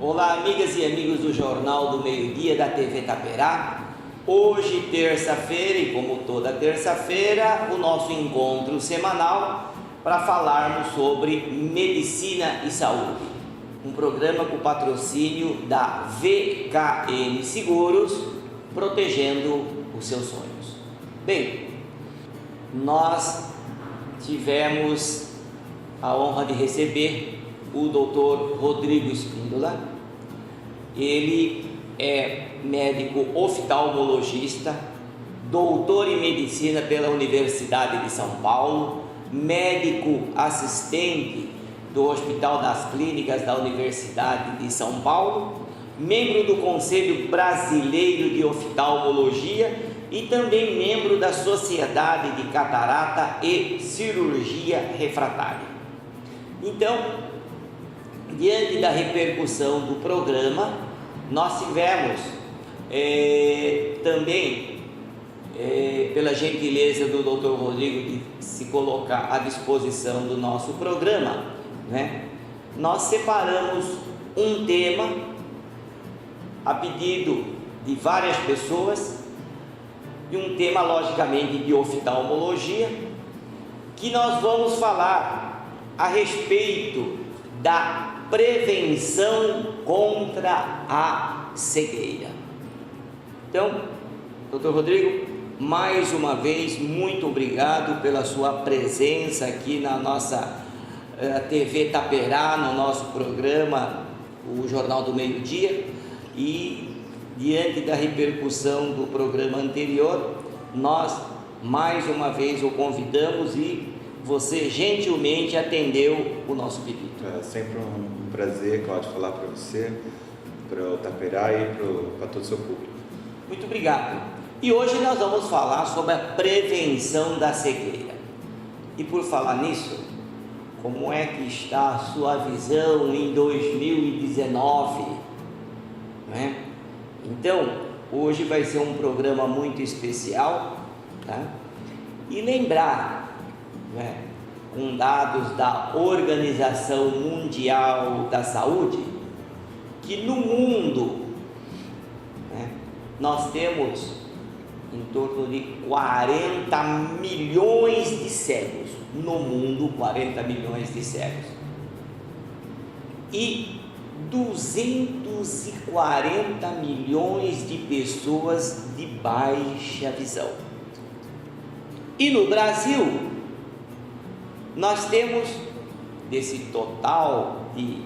Olá, amigas e amigos do Jornal do Meio-Dia da TV Itaperá. Hoje, terça-feira, e como toda terça-feira, o nosso encontro semanal para falarmos sobre medicina e saúde. Um programa com patrocínio da VKM Seguros, protegendo os seus sonhos. Bem, nós tivemos a honra de receber o Dr. Rodrigo Espíndola. Ele é médico oftalmologista, doutor em medicina pela Universidade de São Paulo, médico assistente do Hospital das Clínicas da Universidade de São Paulo, membro do Conselho Brasileiro de Oftalmologia e também membro da Sociedade de Catarata e Cirurgia Refratária. Então, diante da repercussão do programa, nós tivemos também, pela gentileza do Dr. Rodrigo de se colocar à disposição do nosso programa, né? Nós separamos um tema a pedido de várias pessoas, e um tema logicamente de oftalmologia, que nós vamos falar a respeito da prevenção contra a cegueira. Então, Dr. Rodrigo, mais uma vez, muito obrigado pela sua presença aqui na nossa TV Itaperá, no nosso programa, o Jornal do Meio-Dia. E diante da repercussão do programa anterior, nós mais uma vez o convidamos e você gentilmente atendeu o nosso pedido. É sempre um prazer, Cláudio, falar para você, para o Itaperá e para todo o seu público. Muito obrigado. E hoje nós vamos falar sobre a prevenção da cegueira. E por falar nisso, como é que está a sua visão em 2019? Né? Então, hoje vai ser um programa muito especial, tá? E lembrar, né, com dados da Organização Mundial da Saúde, que no mundo, né, nós temos em torno de 40 milhões de cegos. No mundo, 40 milhões de cegos. E 240 milhões de pessoas de baixa visão. E no Brasil, nós temos, desse total de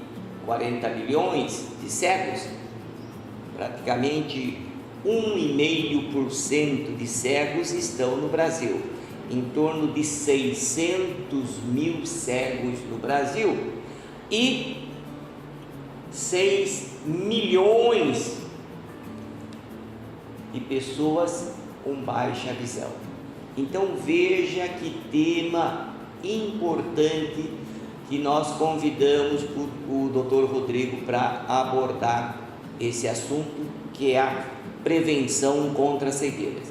40 milhões de cegos, praticamente 1,5% de cegos estão no Brasil, em torno de 600 mil cegos no Brasil e 6 milhões de pessoas com baixa visão. Então veja que tema importante que nós convidamos o Dr. Rodrigo para abordar esse assunto, que é a prevenção contra a cegueira.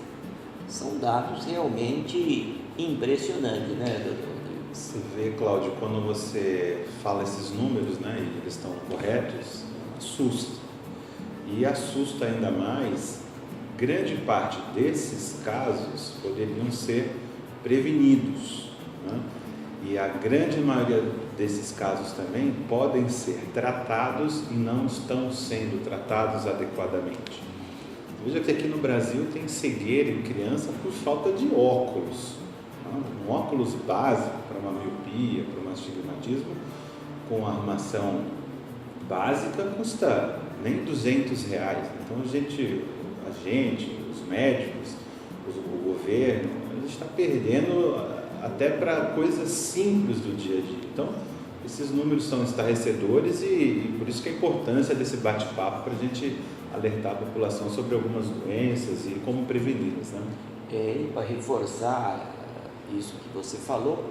São dados realmente impressionantes, né, doutor Rodrigo? Você vê, Cláudio, quando você fala esses números, né, e eles estão corretos, assusta. E assusta ainda mais, grande parte desses casos poderiam ser prevenidos, né? E a grande maioria desses casos também podem ser tratados e não estão sendo tratados adequadamente. Veja que aqui no Brasil tem cegueira em criança por falta de óculos. Um óculos básico para uma miopia, para um astigmatismo, com armação básica, custa nem R$200. Então a gente, os médicos, o governo, a gente está perdendo até para coisas simples do dia a dia. Então, esses números são estarrecedores e por isso que a importância desse bate-papo para a gente alertar a população sobre algumas doenças e como preveni-las, né? E para reforçar isso que você falou,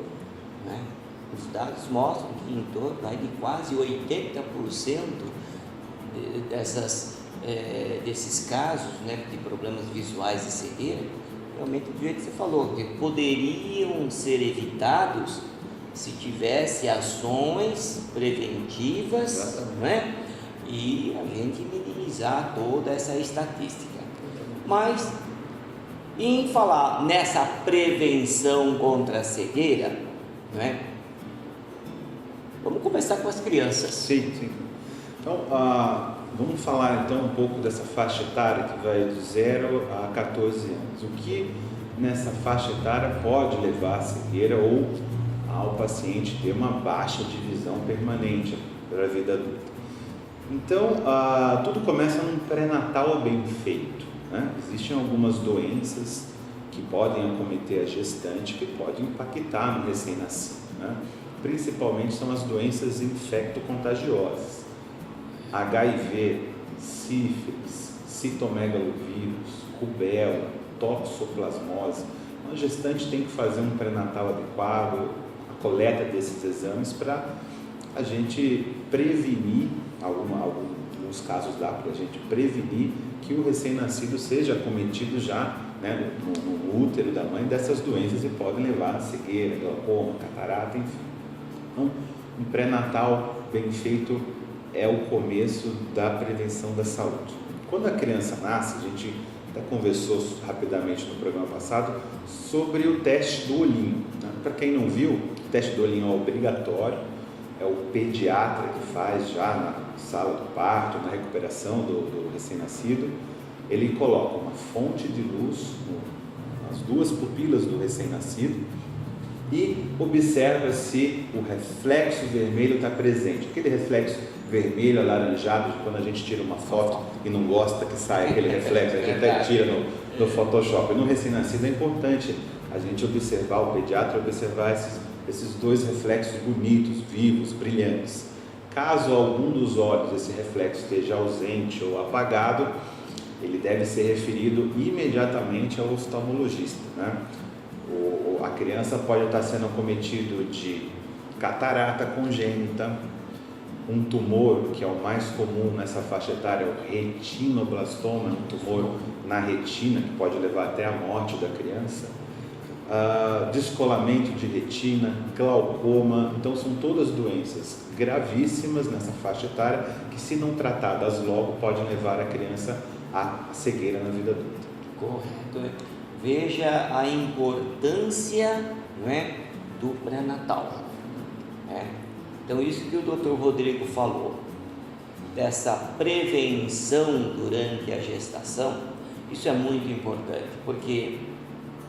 né, os dados mostram que em torno de quase 80% desses casos, né, de problemas visuais e cegueira, realmente do jeito que você falou, que poderiam ser evitados se tivesse ações preventivas, né? e a gente minimizar toda essa estatística. Mas, em falar nessa prevenção contra a cegueira, não é? Vamos começar com as crianças. Sim. Então, vamos falar então um pouco dessa faixa etária que vai de 0 a 14 anos. O que nessa faixa etária pode levar à cegueira ou ao paciente ter uma baixa de visão permanente para a vida adulta? Então, tudo começa num pré-natal bem feito, né? Existem algumas doenças que podem acometer a gestante, que podem impactar no recém-nascido, né? Principalmente são as doenças infecto-contagiosas, HIV, sífilis, citomegalovírus, rubéola, toxoplasmose. A gestante tem que fazer um pré-natal adequado, a coleta desses exames para a gente prevenir, alguns casos dá para a gente prevenir que o recém-nascido seja acometido já, né, no útero da mãe dessas doenças e podem levar a cegueira, glaucoma, catarata, enfim. Então, um pré-natal bem feito é o começo da prevenção da saúde. Quando a criança nasce, a gente até conversou rapidamente no programa passado sobre o teste do olhinho, né? Para quem não viu, o teste do olhinho é obrigatório, é o pediatra que faz já na sala do parto, na recuperação do recém-nascido. Ele coloca uma fonte de luz nas duas pupilas do recém-nascido e observa se o reflexo vermelho está presente. Aquele reflexo vermelho alaranjado de quando a gente tira uma foto e não gosta que saia aquele reflexo, a gente até tira no Photoshop. No recém-nascido é importante a gente observar, o pediatra observar esses dois reflexos bonitos, vivos, brilhantes. Caso algum dos olhos esse reflexo esteja ausente ou apagado, ele deve ser referido imediatamente ao oftalmologista, né? A criança pode estar sendo acometido de catarata congênita, um tumor que é o mais comum nessa faixa etária, é o retinoblastoma, um tumor na retina que pode levar até a morte da criança, descolamento de retina, glaucoma. Então são todas doenças gravíssimas nessa faixa etária que, se não tratadas logo, podem levar a criança à cegueira na vida adulta. Correto. Veja a importância, não é, do pré-natal, né? Então, isso que o Dr. Rodrigo falou, dessa prevenção durante a gestação, isso é muito importante, porque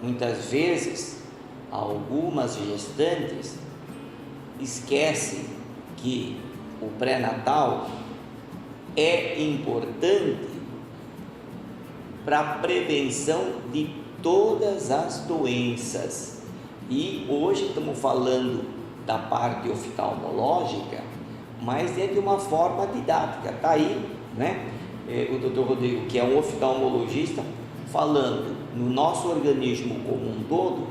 muitas vezes algumas gestantes esquecem que o pré-natal é importante para a prevenção de todas as doenças. E hoje estamos falando da parte oftalmológica, mas é de uma forma didática. Está aí, né? O Dr. Rodrigo, que é um oftalmologista, falando no nosso organismo como um todo,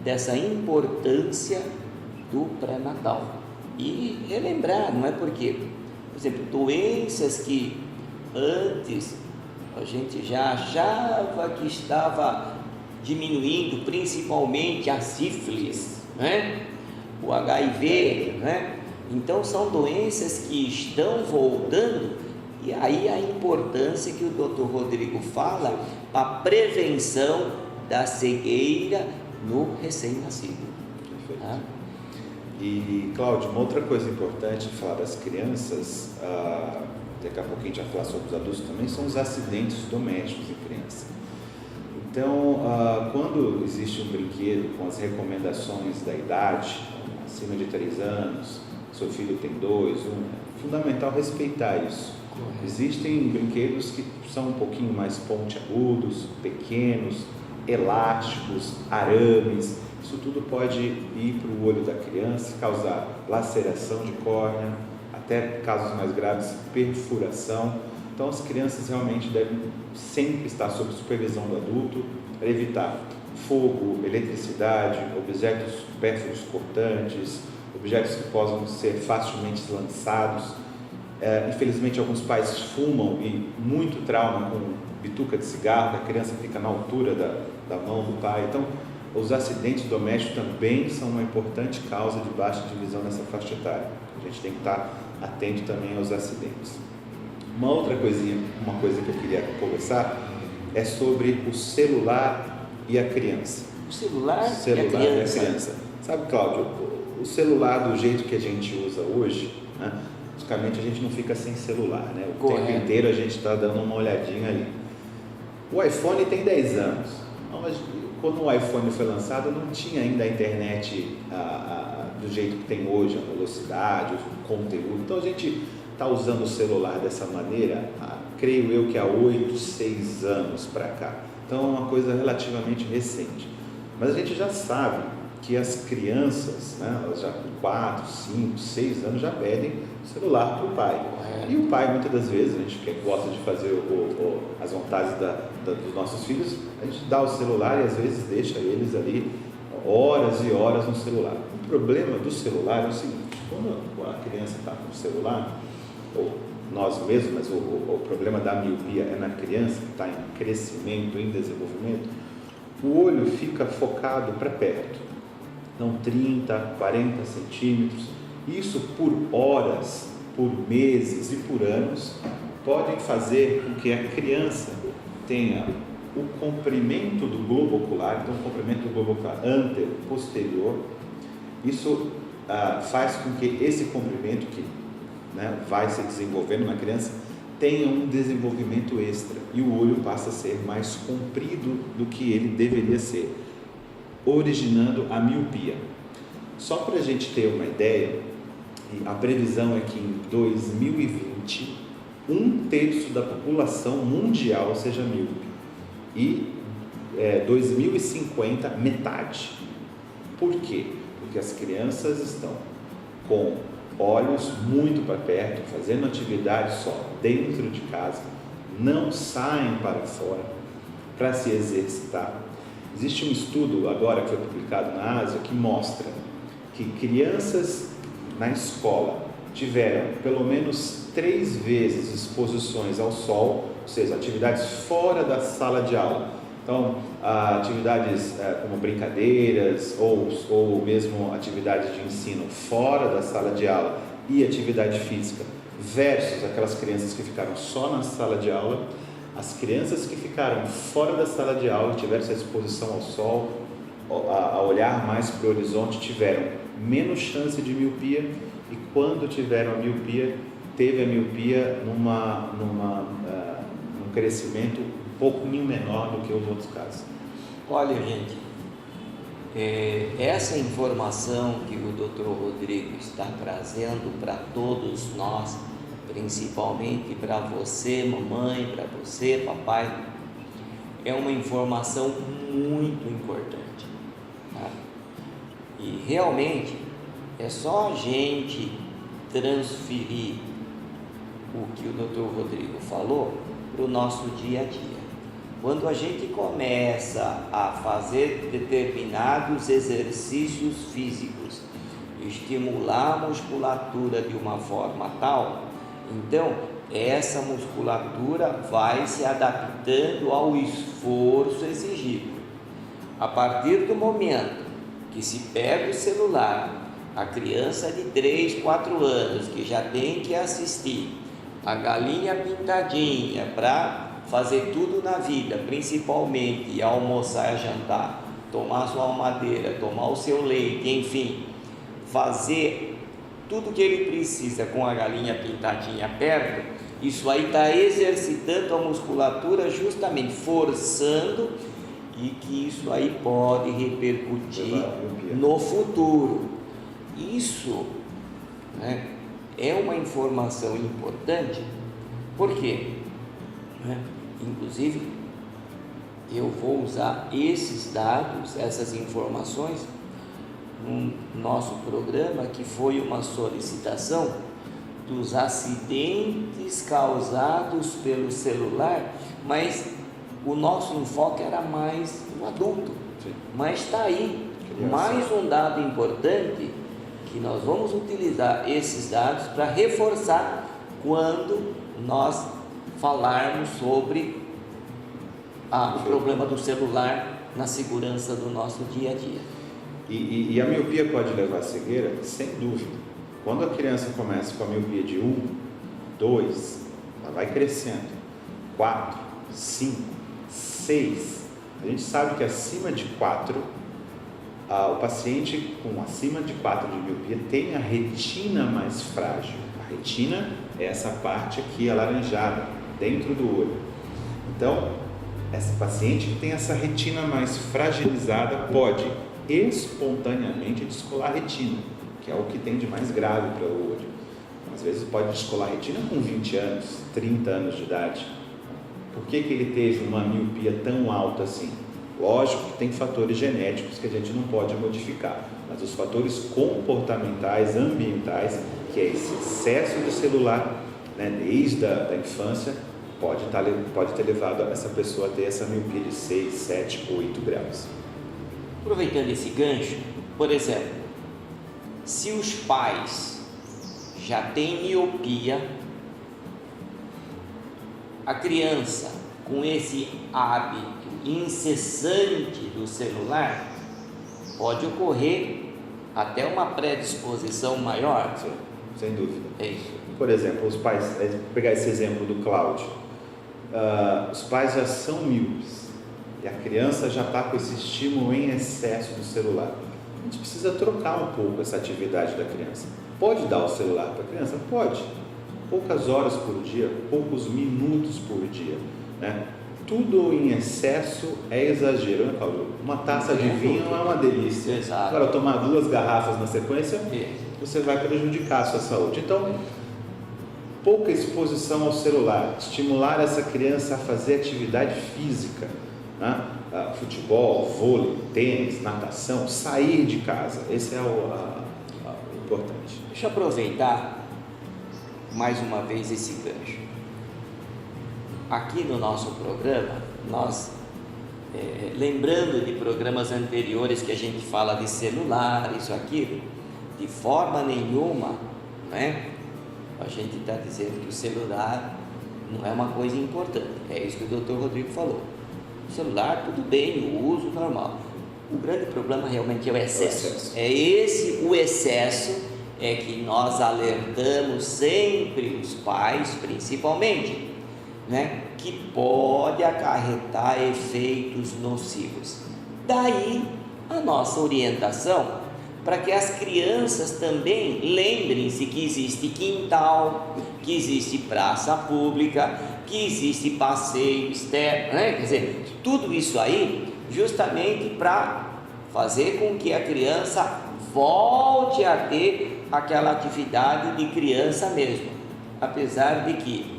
dessa importância do pré-natal. E relembrar, não é porque, por exemplo, doenças que antes a gente já achava que estava diminuindo, principalmente a sífilis, né? O HIV, né? Então são doenças que estão voltando, e aí a importância que o Dr. Rodrigo fala para a prevenção da cegueira no recém-nascido. Perfeito. Tá? E, Cláudio, uma outra coisa importante falar das crianças, daqui a pouco a gente vai falar sobre os adultos também, são os acidentes domésticos em criança. Então, quando existe um brinquedo com as recomendações da idade, acima de 3 anos, seu filho tem 2, 1, é fundamental respeitar isso. Correto. Existem brinquedos que são um pouquinho mais pontiagudos, pequenos, elásticos, arames. Isso tudo pode ir para o olho da criança, causar laceração de córnea, até casos mais graves, perfuração. Então, as crianças realmente devem sempre estar sob supervisão do adulto para evitar fogo, eletricidade, objetos supérfluos cortantes, objetos que possam ser facilmente lançados. Infelizmente, alguns pais fumam e muito trauma com bituca de cigarro, a criança fica na altura da mão do pai. Então, os acidentes domésticos também são uma importante causa de baixa de visão nessa faixa etária. A gente tem que estar atento também aos acidentes. Uma outra coisinha, uma coisa que eu queria conversar é sobre o celular e a criança. O celular, E a criança. Sabe, Cláudio, o celular do jeito que a gente usa hoje, né? Praticamente a gente não fica sem celular, né? O tempo inteiro a gente está dando uma olhadinha ali. O iPhone tem 10 anos. Quando o iPhone foi lançado, não tinha ainda a internet do jeito que tem hoje, a velocidade, o conteúdo. Então a gente está usando o celular dessa maneira, creio eu que há 8, 6 anos para cá. Então é uma coisa relativamente recente. Mas a gente já sabe que as crianças, né, elas já com 4, 5, 6 anos já pedem celular para o pai. E o pai, muitas das vezes, a gente que gosta de fazer as vontades dos nossos filhos, a gente dá o celular e às vezes deixa eles ali horas e horas no celular. O problema do celular é o seguinte: quando a criança está com o celular, ou nós mesmos, mas o problema da miopia é na criança que está em crescimento, em desenvolvimento, o olho fica focado para perto, não 30, 40 centímetros. Isso por horas, por meses e por anos podem fazer com que a criança tenha o comprimento do globo ocular, então o comprimento do globo ocular antero, posterior. Isso faz com que esse comprimento que, né, vai se desenvolvendo na criança tenha um desenvolvimento extra e o olho passa a ser mais comprido do que ele deveria ser, originando a miopia. Só para a gente ter uma ideia, a previsão é que em 2020 1/3 da população mundial seja míope e 2050 metade. Por quê? Porque as crianças estão com olhos muito para perto, fazendo atividade só dentro de casa, não saem para fora para se exercitar. Existe um estudo agora que foi publicado na Ásia que mostra que crianças na escola tiveram pelo menos 3 vezes exposições ao sol, ou seja, atividades fora da sala de aula. Então, atividades como brincadeiras ou mesmo atividades de ensino fora da sala de aula e atividade física, versus aquelas crianças que ficaram só na sala de aula. As crianças que ficaram fora da sala de aula, tiveram essa exposição ao sol, a olhar mais para o horizonte, tiveram menos chance de miopia, e quando tiveram a miopia, teve a miopia num crescimento um pouquinho menor do que os outros casos. Olha, gente, essa informação que o Dr. Rodrigo está trazendo para todos nós, principalmente para você, mamãe, para você, papai, é uma informação muito importante, tá? E realmente é só a gente transferir o que o Dr. Rodrigo falou para o nosso dia a dia. Quando a gente começa a fazer determinados exercícios físicos, estimular a musculatura de uma forma tal, então essa musculatura vai se adaptando ao esforço exigido. A partir do momento que se pega o celular, a criança de 3, 4 anos que já tem que assistir a galinha pintadinha para fazer tudo na vida, principalmente almoçar e jantar, tomar sua mamadeira, tomar o seu leite, enfim, fazer tudo que ele precisa com a galinha pintadinha perto, isso aí está exercitando a musculatura, justamente forçando, e que isso aí pode repercutir no futuro. Isso, né, é uma informação importante, porque, né, inclusive, eu vou usar esses dados, essas informações, no nosso programa, que foi uma solicitação dos acidentes causados pelo celular, mas o nosso enfoque era mais no adulto. Sim. Mas está aí mais um dado importante que nós vamos utilizar esses dados para reforçar quando nós falarmos sobre o problema do celular na segurança do nosso dia a dia. E a miopia pode levar à cegueira? Sem dúvida. Quando a criança começa com a miopia de 1, 2, ela vai crescendo. 4, 5, 6. A gente sabe que acima de 4, o paciente com acima de 4 de miopia tem a retina mais frágil. A retina é essa parte aqui alaranjada, dentro do olho. Então, essa paciente que tem essa retina mais fragilizada pode espontaneamente descolar a retina, que é o que tem de mais grave para o olho. Às vezes pode descolar a retina com 20 anos, 30 anos de idade. Por que ele teve uma miopia tão alta assim? Lógico que tem fatores genéticos que a gente não pode modificar, mas os fatores comportamentais, ambientais, que é esse excesso de celular, né, desde a infância, pode ter levado essa pessoa a ter essa miopia de 6, 7, 8 graus. Aproveitando esse gancho, por exemplo, se os pais já têm miopia, a criança com esse hábito incessante do celular, pode ocorrer até uma predisposição maior? Sim, sem dúvida. É isso. Por exemplo, os pais, vou pegar esse exemplo do Cláudio, os pais já são míopes e a criança já está com esse estímulo em excesso do celular. A gente precisa trocar um pouco essa atividade da criança. Pode dar o celular para a criança? Pode. Poucas horas por dia, poucos minutos por dia, né? Tudo em excesso é exagero, né, Cláudio? Uma taça de vinho é uma delícia. Exato. Agora, tomar 2 garrafas na sequência, você vai prejudicar a sua saúde. Então, pouca exposição ao celular, estimular essa criança a fazer atividade física, né? Futebol, vôlei, tênis, natação, sair de casa. Esse é o importante. Deixa eu aproveitar mais uma vez esse gancho. Aqui no nosso programa, nós, lembrando de programas anteriores que a gente fala de celular, isso, aquilo, de forma nenhuma, né, a gente está dizendo que o celular não é uma coisa importante. É isso que o Dr. Rodrigo falou. O celular, tudo bem, o uso normal. O grande problema realmente é o excesso. É esse o excesso, é que nós alertamos sempre os pais, principalmente, né, que pode acarretar efeitos nocivos. Daí a nossa orientação para que as crianças também lembrem-se que existe quintal, que existe praça pública, que existe passeio externo, né? Quer dizer, tudo isso aí justamente para fazer com que a criança volte a ter aquela atividade de criança mesmo, apesar de que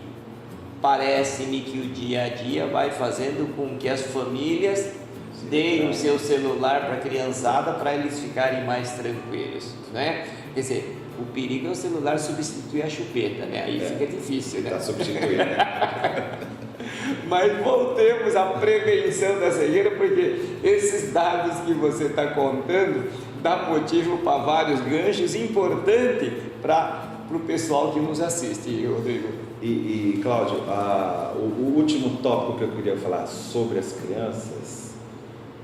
parece-me que o dia a dia vai fazendo com que as famílias deem o seu celular para a criançada para eles ficarem mais tranquilos, né? Quer dizer, o perigo é o celular substituir a chupeta, né? Aí fica difícil, né? Está substituindo, né? Mas voltemos à prevenção da cegueira, porque esses dados que você está contando dá motivo para vários ganchos importantes para o pessoal que nos assiste, Rodrigo. E Cláudio, o último tópico que eu queria falar sobre as crianças,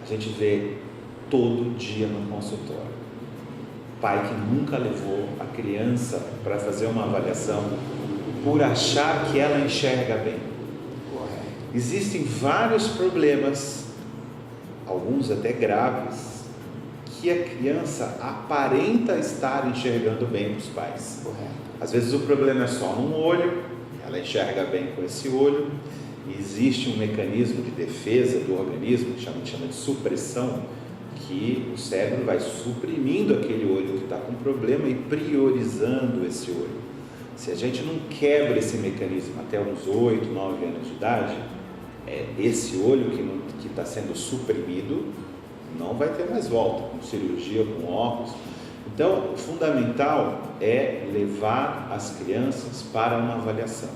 a gente vê todo dia no consultório. Pai que nunca levou a criança para fazer uma avaliação por achar que ela enxerga bem. Correto. Existem vários problemas, alguns até graves, que a criança aparenta estar enxergando bem para os pais. Correto. Às vezes o problema é só num olho, ela enxerga bem com esse olho, e existe um mecanismo de defesa do organismo, que a gente chama de supressão, que o cérebro vai suprimindo aquele olho que está com problema e priorizando esse olho. Se a gente não quebra esse mecanismo até uns 8, 9 anos de idade, esse olho que está sendo suprimido não vai ter mais volta, com cirurgia, com óculos. Então, o fundamental é levar as crianças para uma avaliação.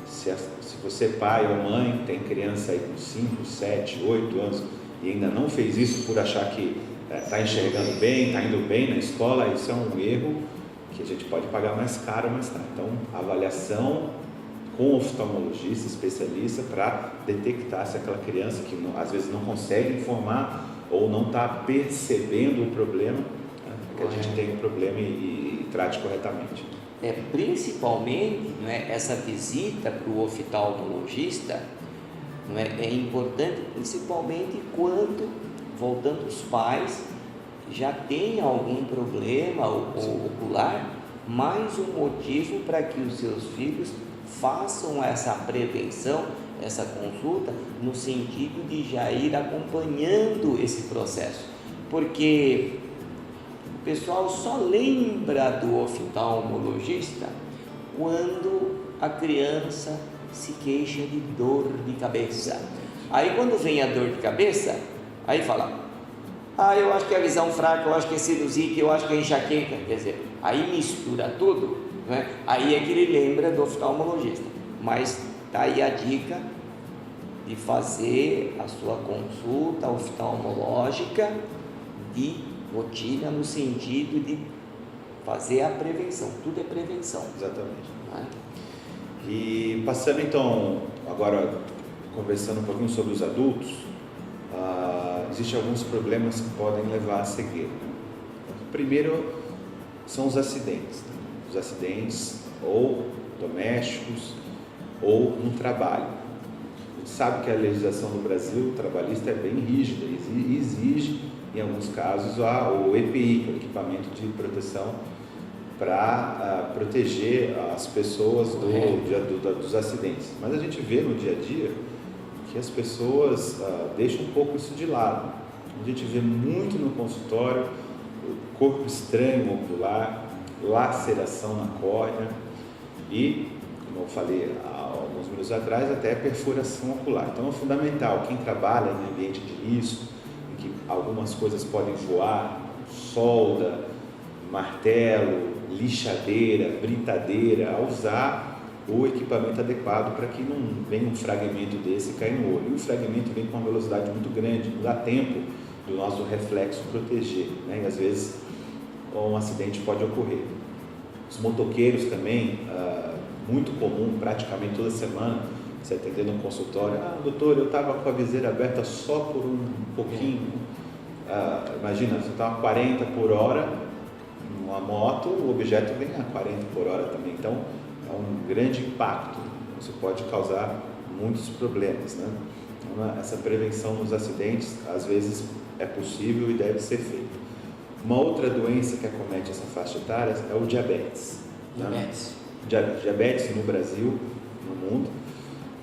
Se você, pai ou mãe, tem criança aí com 5, 7, 8 anos e ainda não fez isso por achar que está enxergando bem, está indo bem na escola, isso é um erro que a gente pode pagar mais caro mais tarde. Então, avaliação com oftalmologista, especialista, para detectar se aquela criança que às vezes não consegue informar ou não está percebendo o problema, que a gente tem um problema e trate corretamente. principalmente, não é, essa visita para o oftalmologista, não é, é importante principalmente quando, voltando os pais, já tem algum problema ocular, mais um motivo para que os seus filhos façam essa prevenção, essa consulta, no sentido de já ir acompanhando esse processo, porque o pessoal só lembra do oftalmologista quando a criança se queixa de dor de cabeça. Aí quando vem a dor de cabeça, aí fala: eu acho que é a visão fraca, eu acho que é sinusite, eu acho que é enxaqueca. Quer dizer, aí mistura tudo, né? Aí é que ele lembra do oftalmologista. Mas tá aí a dica de fazer a sua consulta oftalmológica de rotina, no sentido de fazer a prevenção. Tudo é prevenção. Exatamente. Né? E passando então, agora conversando um pouquinho sobre os adultos, existem alguns problemas que podem levar à cegueira. O primeiro são os acidentes. Os acidentes ou domésticos ou no trabalho. A gente sabe que a legislação do Brasil trabalhista é bem rígida e exige, em alguns casos, o EPI, que é o equipamento de proteção, para proteger as pessoas dos acidentes. Mas a gente vê no dia a dia que as pessoas deixam um pouco isso de lado. A gente vê muito no consultório corpo estranho ocular, laceração na córnea e, como eu falei há alguns minutos atrás, até perfuração ocular. Então é fundamental, quem trabalha em ambiente de risco, em que algumas coisas podem voar, solda, martelo, lixadeira, britadeira, a usar o equipamento adequado para que não venha um fragmento desse e caia no olho. E o fragmento vem com uma velocidade muito grande, não dá tempo do nosso reflexo proteger, né? E às vezes um acidente pode ocorrer. Os motoqueiros também, muito comum, praticamente toda semana, você atendendo um consultório: doutor, eu estava com a viseira aberta só por um pouquinho. Imagina, você está a 40 por hora numa moto, o objeto vem a 40 por hora também, então é um grande impacto, isso pode causar muitos problemas, né? Então, essa prevenção nos acidentes, às vezes, é possível e deve ser feita. Uma outra doença que acomete essa faixa etária é o diabetes. Diabetes no Brasil, no mundo,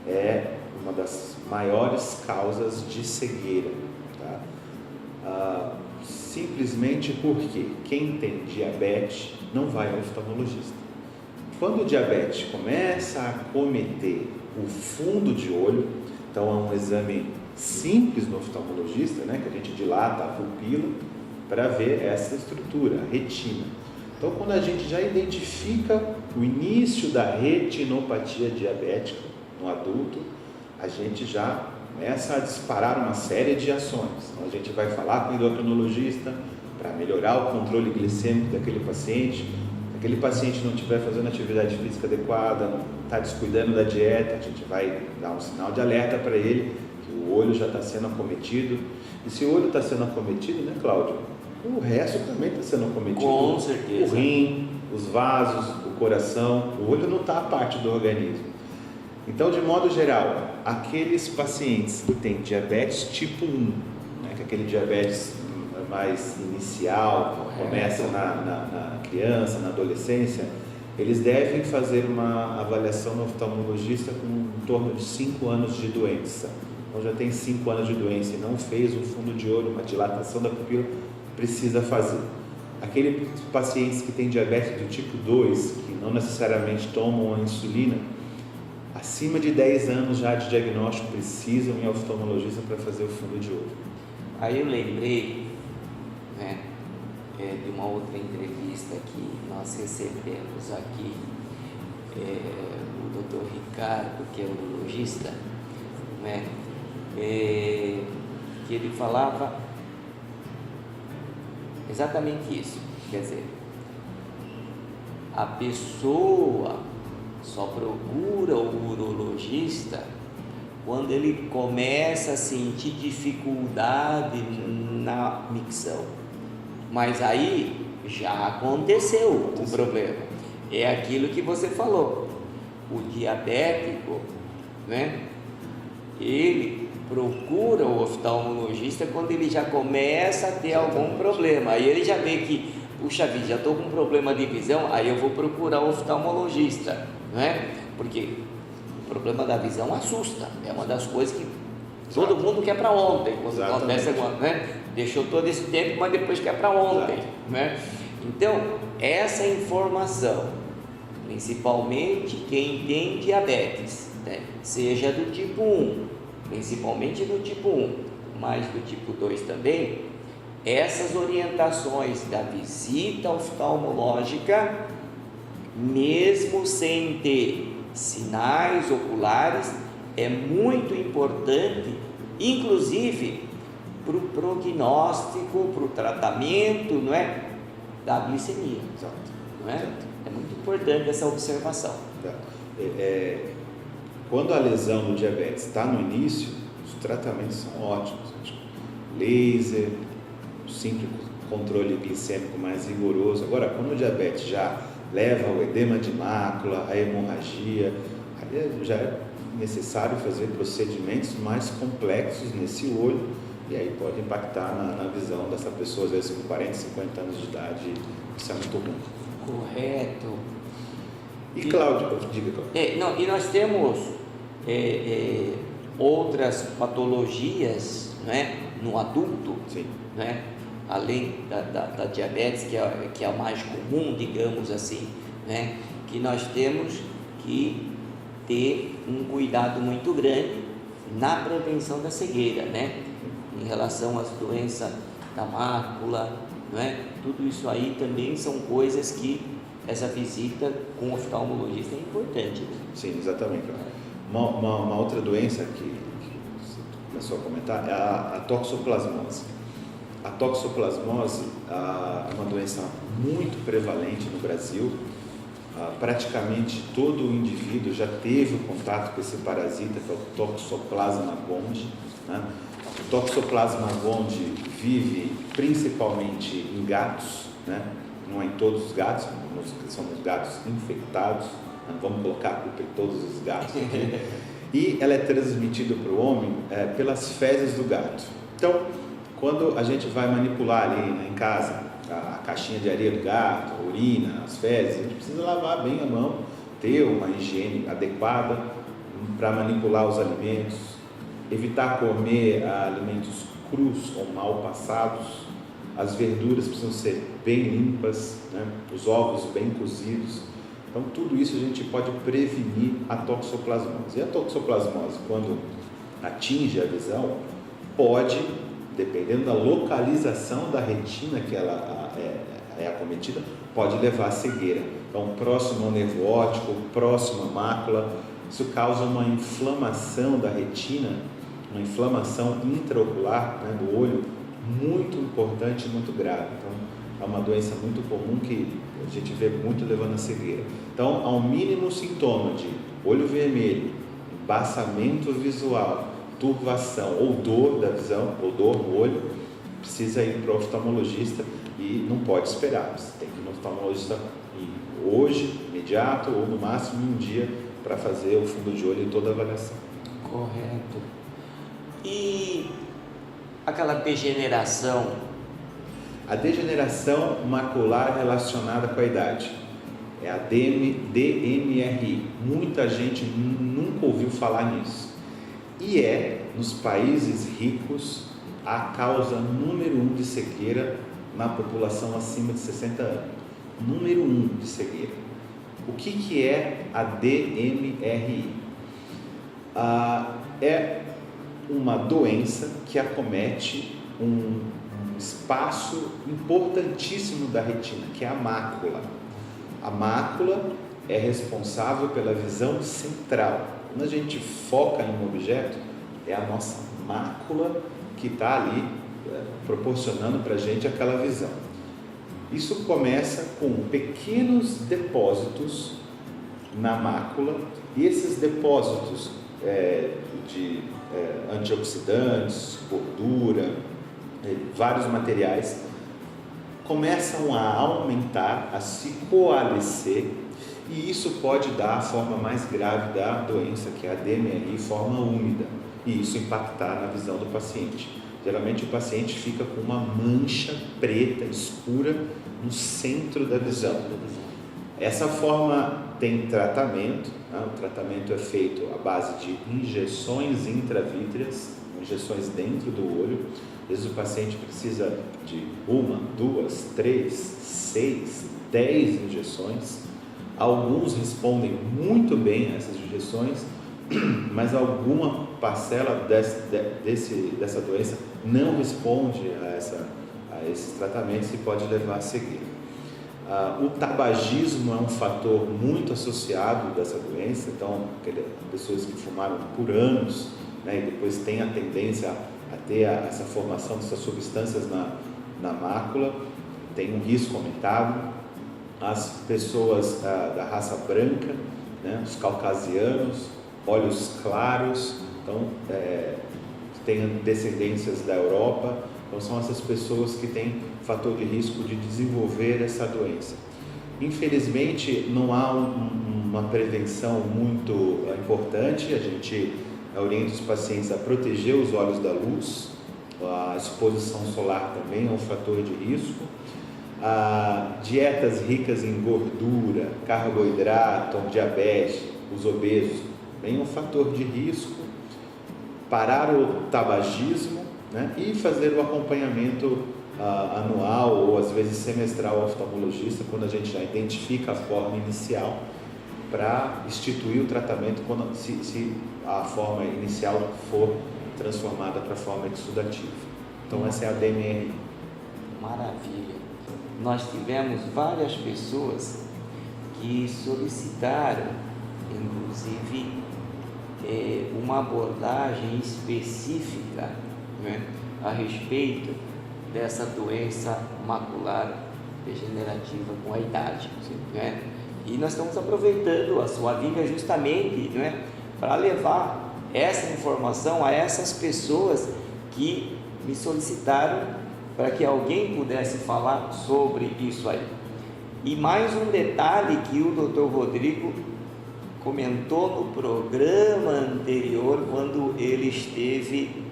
é uma das maiores causas de cegueira, tá? Simplesmente porque quem tem diabetes não vai ao oftalmologista. Quando o diabetes começa a acometer o fundo de olho, então é um exame simples no oftalmologista, né, que a gente dilata a pupila para ver essa estrutura, a retina. Então, quando a gente já identifica o início da retinopatia diabética no adulto, a gente já começa a disparar uma série de ações. Então, a gente vai falar com o endocrinologista para melhorar o controle glicêmico daquele paciente. Se aquele paciente não estiver fazendo atividade física adequada, não está descuidando da dieta, a gente vai dar um sinal de alerta para ele que o olho já está sendo acometido. E se o olho está sendo acometido, né, Cláudio? O resto também está sendo acometido. Com certeza. O rim, os vasos, o coração, o olho não está a parte do organismo. Então, de modo geral, aqueles pacientes que têm diabetes tipo 1, né, que é aquele diabetes mais inicial, começa na criança, na adolescência, eles devem fazer uma avaliação no oftalmologista com em torno de 5 anos de doença. Então, já tem 5 anos de doença e não fez um fundo de olho, uma dilatação da pupila, precisa fazer. Aqueles pacientes que têm diabetes do tipo 2, que não necessariamente tomam a insulina, acima de 10 anos já de diagnóstico, precisam ir ao oftalmologista para fazer o fundo de olho. Aí eu lembrei, né, de uma outra entrevista que nós recebemos aqui, o Dr. Ricardo, que é urologista, né, que ele falava exatamente isso. Quer dizer, a pessoa só procura o urologista quando ele começa a sentir dificuldade na micção, mas aí já aconteceu o problema. é aquilo que você falou. O diabético, né? Ele procura o oftalmologista quando ele já começa a ter algum problema. Aí ele já vê que, puxa vida, já estou com um problema de visão, aí eu vou procurar o oftalmologista, né? Porque o problema da visão assusta, é uma das coisas que todo mundo quer para ontem, quando acontece alguma, né? Deixou todo esse tempo, mas depois quer para ontem, né? Então, essa informação, principalmente quem tem diabetes, né? Seja do tipo 1, principalmente do tipo 1, mas do tipo 2 também, essas orientações da visita oftalmológica, mesmo sem ter sinais oculares, é muito importante, inclusive para o prognóstico, para o tratamento, não é? Da glicemia. Exato. Não é? Exato. É muito importante essa observação. Quando a lesão do diabetes está no início, os tratamentos são ótimos. Laser, simples controle glicêmico mais rigoroso. Agora, quando o diabetes já leva ao edema de mácula, a hemorragia, aí já é necessário fazer procedimentos mais complexos nesse olho, e aí pode impactar na visão dessa pessoa, às vezes com 40, 50 anos de idade. Isso é muito ruim. Correto. E Cláudio, diga, Cláudio. E nós temos outras patologias, né, no adulto, Sim. né, além da diabetes, que é a mais comum, digamos assim, né, que nós temos que ter um cuidado muito grande na prevenção da cegueira, né, em relação às doenças da mácula, né, tudo isso aí também são coisas que essa visita com o oftalmologista é importante. Sim, exatamente. Uma outra doença que você começou a comentar é a toxoplasmose. A toxoplasmose é uma doença muito prevalente no Brasil. Praticamente todo indivíduo já teve contato com esse parasita, que é o Toxoplasma gondii, né? O Toxoplasma gondii vive principalmente em gatos, né? Não é em todos os gatos, são os gatos infectados, não vamos colocar a culpa em todos os gatos aqui. E ela é transmitida para o homem pelas fezes do gato. Então, quando a gente vai manipular ali, né, em casa a caixinha de areia do gato, a urina, as fezes, a gente precisa lavar bem a mão, ter uma higiene adequada para manipular os alimentos, evitar comer alimentos crus ou mal passados. As verduras precisam ser bem limpas, né? Os ovos bem cozidos. Então, tudo isso a gente pode prevenir a toxoplasmose. E a toxoplasmose, quando atinge a visão, pode, dependendo da localização da retina que ela é acometida, pode levar à cegueira. Então, próximo ao nervo óptico, próximo à mácula, isso causa uma inflamação da retina, uma inflamação intraocular, né, do olho, muito importante e muito grave. Então, é uma doença muito comum que a gente vê muito levando à cegueira. Então, ao mínimo sintoma de olho vermelho, embaçamento visual, turvação ou dor da visão, ou dor no olho, precisa ir para o oftalmologista e não pode esperar. Você tem que ir no oftalmologista hoje, imediato, ou no máximo em um dia, para fazer o fundo de olho e toda a avaliação. Correto. E aquela degeneração? A degeneração macular relacionada com a idade é a DMRI. Muita gente nunca ouviu falar nisso. E nos países ricos, a causa número 1 de cegueira na população acima de 60 anos. Número 1 de cegueira. O que é a DMRI? É uma doença que acomete um espaço importantíssimo da retina, que é a mácula. A mácula é responsável pela visão central. Quando a gente foca em um objeto, é a nossa mácula que está ali proporcionando para a gente aquela visão. Isso começa com pequenos depósitos na mácula, e esses depósitos de antioxidantes, gordura, vários materiais, começam a aumentar, a se coalescer, e isso pode dar a forma mais grave da doença, que é a DMRI, forma úmida, e isso impactar na visão do paciente. Geralmente o paciente fica com uma mancha preta, escura, no centro da visão. Essa forma tem tratamento, né? O tratamento é feito à base de injeções intravítreas, injeções dentro do olho. Às vezes o paciente precisa de 1, 2, 3, 6, 10 injeções. Alguns respondem muito bem a essas injeções, mas alguma parcela dessa doença não responde a esses tratamentos e pode levar a cegueira. O tabagismo é um fator muito associado dessa doença, então pessoas que fumaram por anos, né, e depois têm a tendência a ter essa formação dessas substâncias na mácula, tem um risco aumentado. As pessoas da raça branca, né, os caucasianos, olhos claros, então têm descendências da Europa, então são essas pessoas que têm fator de risco de desenvolver essa doença. Infelizmente não há uma prevenção muito importante. A gente orienta os pacientes a proteger os olhos da luz, a exposição solar também é um fator de risco. Dietas ricas em gordura, carboidrato, diabetes, os obesos, também é um fator de risco. Parar o tabagismo, né, e fazer o acompanhamento anual ou às vezes semestral ao oftalmologista, quando a gente já identifica a forma inicial, para instituir o tratamento se a forma inicial for transformada para a forma exudativa. Então essa é a DMR. Maravilha. Nós tivemos várias pessoas que solicitaram, inclusive, uma abordagem específica, né, a respeito dessa doença macular degenerativa com a idade, né? E nós estamos aproveitando a sua vinda justamente, né, para levar essa informação a essas pessoas que me solicitaram para que alguém pudesse falar sobre isso aí. E mais um detalhe que o Dr. Rodrigo comentou no programa anterior, quando ele esteve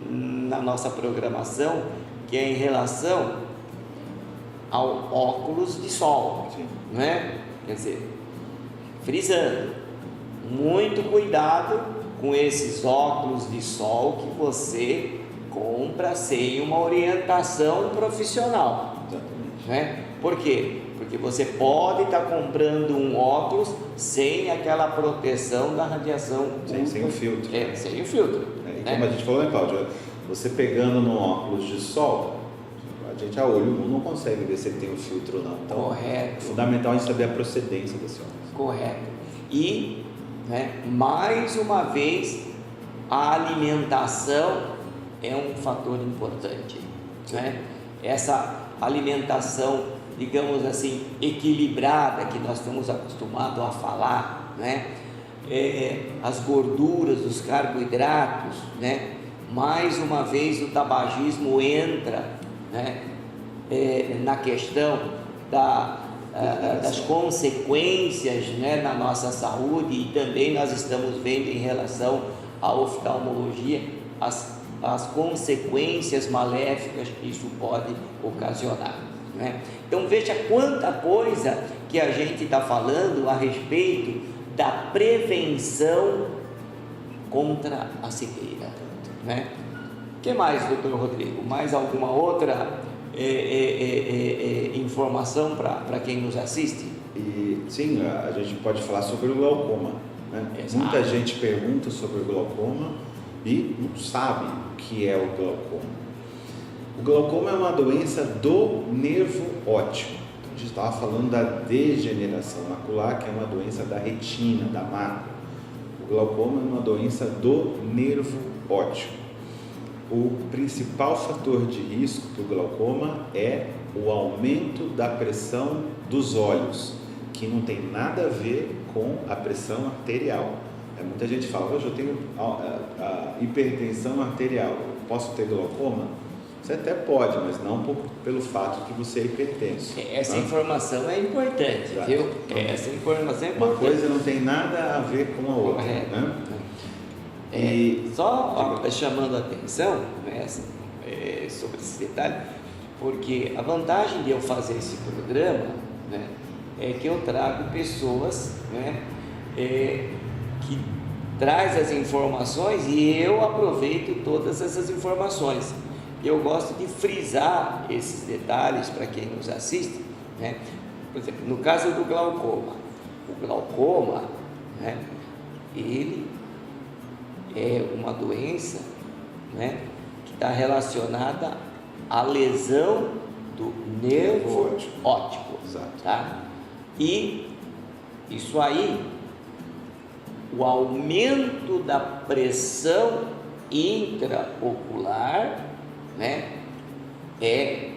na nossa programação, que é em relação ao óculos de sol, né? Quer dizer, frisando, muito cuidado com esses óculos de sol que você compra sem uma orientação profissional, né? Por quê? Porque você pode estar comprando um óculos sem aquela proteção da radiação. Sem o filtro. Sem o filtro. Né? Como a gente falou, né, Cláudio? Você pegando no óculos de sol, a gente a olho não consegue ver se ele tem um filtro ou não. Então, correto. É fundamental a gente saber a procedência desse óculos. Correto. E, né, mais uma vez, a alimentação é um fator importante, né? Essa alimentação, digamos assim, equilibrada, que nós estamos acostumados a falar, né? As gorduras, os carboidratos, né? Mais uma vez o tabagismo entra, né, na questão das consequências, né, na nossa saúde, e também nós estamos vendo em relação à oftalmologia as consequências maléficas que isso pode ocasionar, né? Então veja quanta coisa que a gente está falando a respeito da prevenção contra a cegueira, né? O que mais, doutor Rodrigo? Mais alguma outra informação para quem nos assiste? E sim, a gente pode falar sobre o glaucoma, né? Muita gente pergunta sobre o glaucoma e não sabe o que é o glaucoma. O glaucoma é uma doença do nervo óptico. Então, a gente estava falando da degeneração macular, que é uma doença da retina, da mácula. O glaucoma é uma doença do nervo óptico. O principal fator de risco do glaucoma é o aumento da pressão dos olhos, que não tem nada a ver com a pressão arterial. Muita gente fala, hoje eu tenho hipertensão arterial, posso ter glaucoma? Você até pode, mas não pelo fato de você é hipertenso. Essa informação é importante, Exato. viu? Essa informação é importante. Uma coisa não tem nada a ver com a outra. Correto. Né? Só chamando a atenção, né, sobre esse detalhe, porque a vantagem de eu fazer esse programa, né, é que eu trago pessoas, né, que traz as informações e eu aproveito todas essas informações. Eu gosto de frisar esses detalhes para quem nos assiste, né? Por exemplo, no caso do glaucoma, o glaucoma, né, ele é uma doença, né, que está relacionada à lesão do nervo óptico. Exato. Tá? E isso aí, o aumento da pressão intraocular, né, é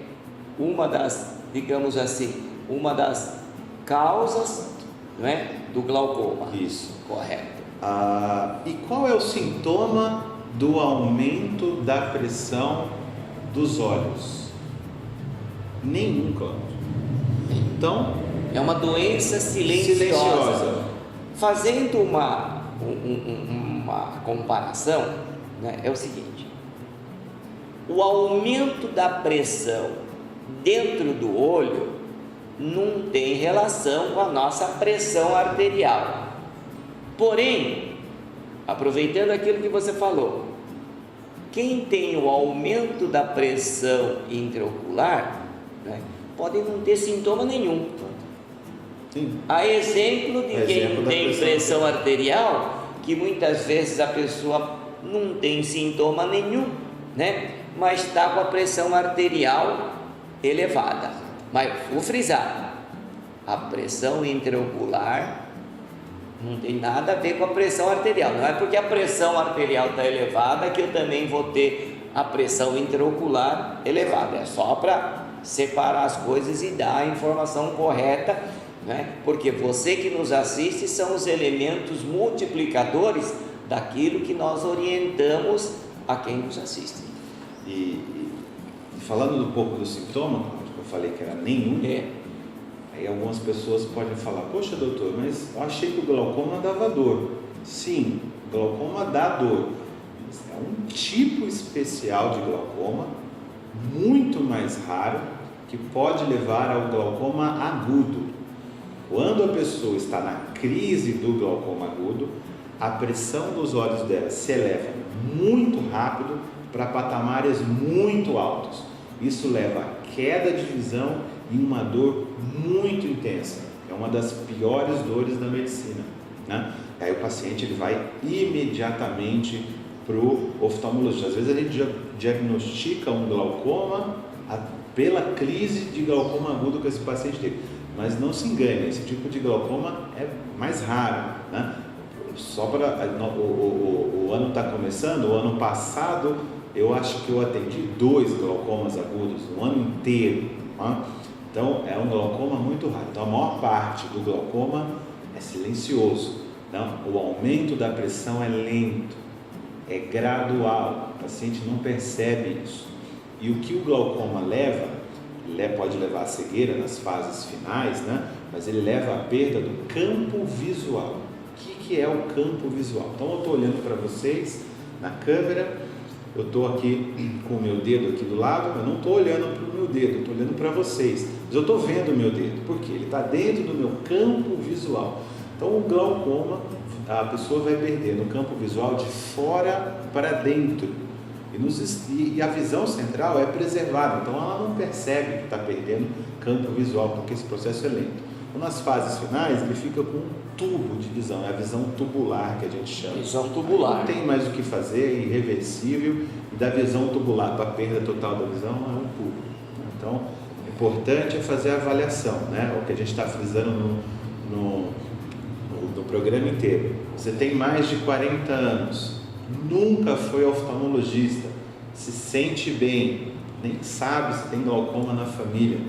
uma das, digamos assim, uma das causas, né, do glaucoma. Isso. Correto. E qual é o sintoma do aumento da pressão dos olhos? Nenhum, Cláudio. Então, É uma doença silenciosa. Fazendo uma comparação, né, é o seguinte: o aumento da pressão dentro do olho não tem relação com a nossa pressão arterial. Porém, aproveitando aquilo que você falou, quem tem o aumento da pressão intraocular, né, pode não ter sintoma nenhum. sim. A exemplo de quem tem pressão arterial, que muitas vezes a pessoa não tem sintoma nenhum, né? Mas está com a pressão arterial elevada. Mas vou frisar, a pressão intraocular não tem nada a ver com a pressão arterial. Não é porque a pressão arterial está elevada que eu também vou ter a pressão intraocular elevada. É só para separar as coisas e dar a informação correta, né? Porque você que nos assiste são os elementos multiplicadores daquilo que nós orientamos a quem nos assiste. E falando um pouco do sintoma, que eu falei que era nenhum, aí algumas pessoas podem falar: poxa, doutor, mas eu achei que o glaucoma dava dor. Sim, o glaucoma dá dor. É um tipo especial de glaucoma, muito mais raro, que pode levar ao glaucoma agudo. Quando a pessoa está na crise do glaucoma agudo, a pressão dos olhos dela se eleva muito rápido para patamares muito altos. Isso leva a queda de visão e uma dor muito intensa. É uma das piores dores da medicina, né? Aí o paciente ele vai imediatamente para o oftalmologista. Às vezes a gente diagnostica um glaucoma pela crise de glaucoma agudo que esse paciente teve. Mas não se engane, esse tipo de glaucoma é mais raro, né? Só para o ano está começando, o ano passado eu acho que eu atendi 2 glaucomas agudos no ano inteiro, né? Então é um glaucoma muito raro. Então a maior parte do glaucoma é silencioso, não? O aumento da pressão é lento, é gradual, o paciente não percebe isso. E o que o glaucoma leva, pode levar à cegueira nas fases finais, né? Mas ele leva à perda do campo visual. O que é o campo visual? Então eu estou olhando para vocês na câmera, eu estou aqui com o meu dedo aqui do lado, eu não estou olhando para o meu dedo, eu estou olhando para vocês, mas eu estou vendo o meu dedo, porque ele está dentro do meu campo visual. Então o glaucoma, a pessoa vai perder no campo visual de fora para dentro, e a visão central é preservada, então ela não percebe que está perdendo campo visual, porque esse processo é lento. Então, nas fases finais ele fica com um tubo de visão, é a visão tubular que a gente chama. Visão tubular. Não tem mais o que fazer, é irreversível, e da visão tubular para a perda total da visão é um tubo. Então, o importante é fazer a avaliação, né? O que a gente está frisando no programa inteiro. Você tem mais de 40 anos, nunca foi oftalmologista, se sente bem, nem sabe se tem glaucoma na família,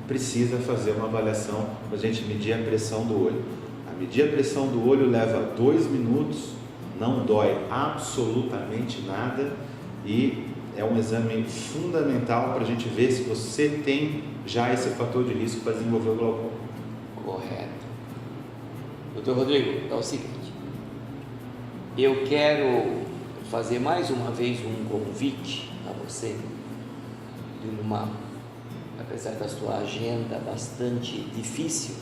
precisa fazer uma avaliação para a gente medir a pressão do olho. A medir a pressão do olho leva 2 minutos, não dói absolutamente nada e é um exame fundamental para a gente ver se você tem já esse fator de risco para desenvolver o glaucoma. Correto. Doutor Rodrigo, é o seguinte, eu quero fazer mais uma vez um convite a você, apesar da sua agenda bastante difícil,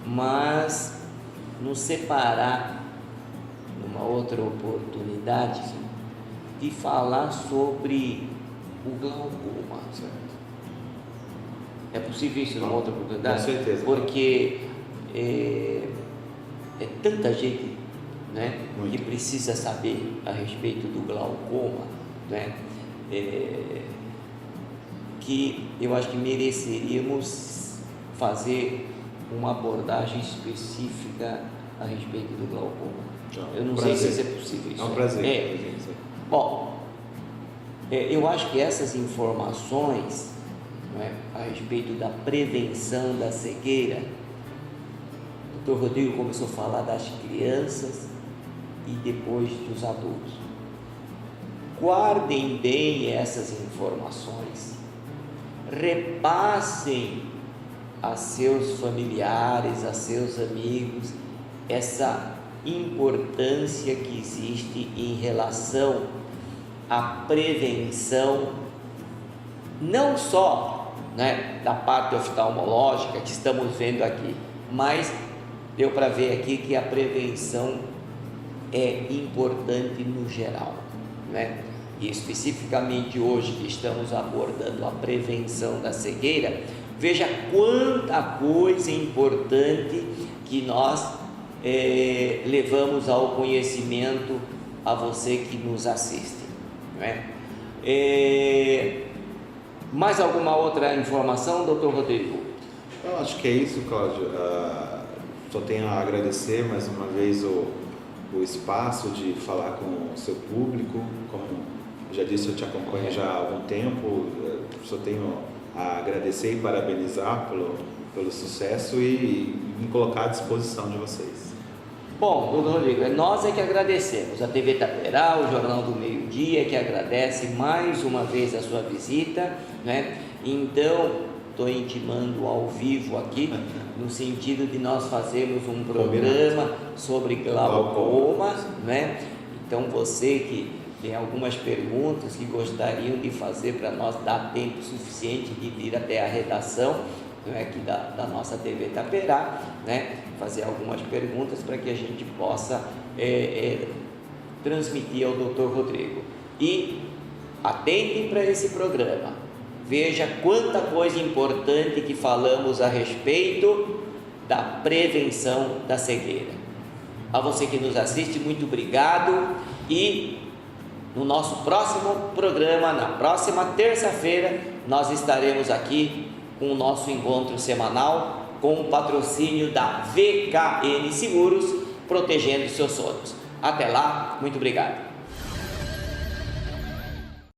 mas nos separar numa outra oportunidade de falar sobre o glaucoma. É possível isso numa outra oportunidade? Com certeza. Porque é tanta gente, né, que Muito. precisa saber a respeito do glaucoma, né, que eu acho que mereceríamos fazer uma abordagem específica a respeito do glaucoma. Eu não sei se isso é possível. Isso é um prazer. Bom, eu acho que essas informações, não é, a respeito da prevenção da cegueira, o Dr. Rodrigo começou a falar das crianças e depois dos adultos. Guardem bem essas informações, repassem a seus familiares, a seus amigos, essa importância que existe em relação à prevenção, não só, né, da parte oftalmológica que estamos vendo aqui, mas deu para ver aqui que a prevenção é importante no geral, né? E especificamente hoje que estamos abordando a prevenção da cegueira, veja quanta coisa importante que nós levamos ao conhecimento a você que nos assiste, não é? Mais alguma outra informação, doutor Rodrigo? Eu acho que é isso, Cláudio. Só tenho a agradecer mais uma vez o espaço de falar com o seu público. Como já disse, eu te acompanho já há algum tempo. Só tenho a agradecer e parabenizar pelo sucesso e me colocar à disposição de vocês. Bom, doutor Rodrigo, nós é que agradecemos. A TV Itaperá, o Jornal do Meio-Dia, que agradece mais uma vez a sua visita, né? Então, estou intimando ao vivo aqui, no sentido de nós fazermos um programa sobre glaucoma, né? Então, você que tem algumas perguntas que gostariam de fazer para nós dar tempo suficiente de vir até a redação, não é, aqui da nossa TV Itaperá, né? Fazer algumas perguntas para que a gente possa transmitir ao Dr. Rodrigo. E atentem para esse programa, veja quanta coisa importante que falamos a respeito da prevenção da cegueira. A você que nos assiste, muito obrigado, e no nosso próximo programa, na próxima terça-feira, nós estaremos aqui com o nosso encontro semanal, com o patrocínio da VKN Seguros, protegendo seus sonhos. Até lá, muito obrigado.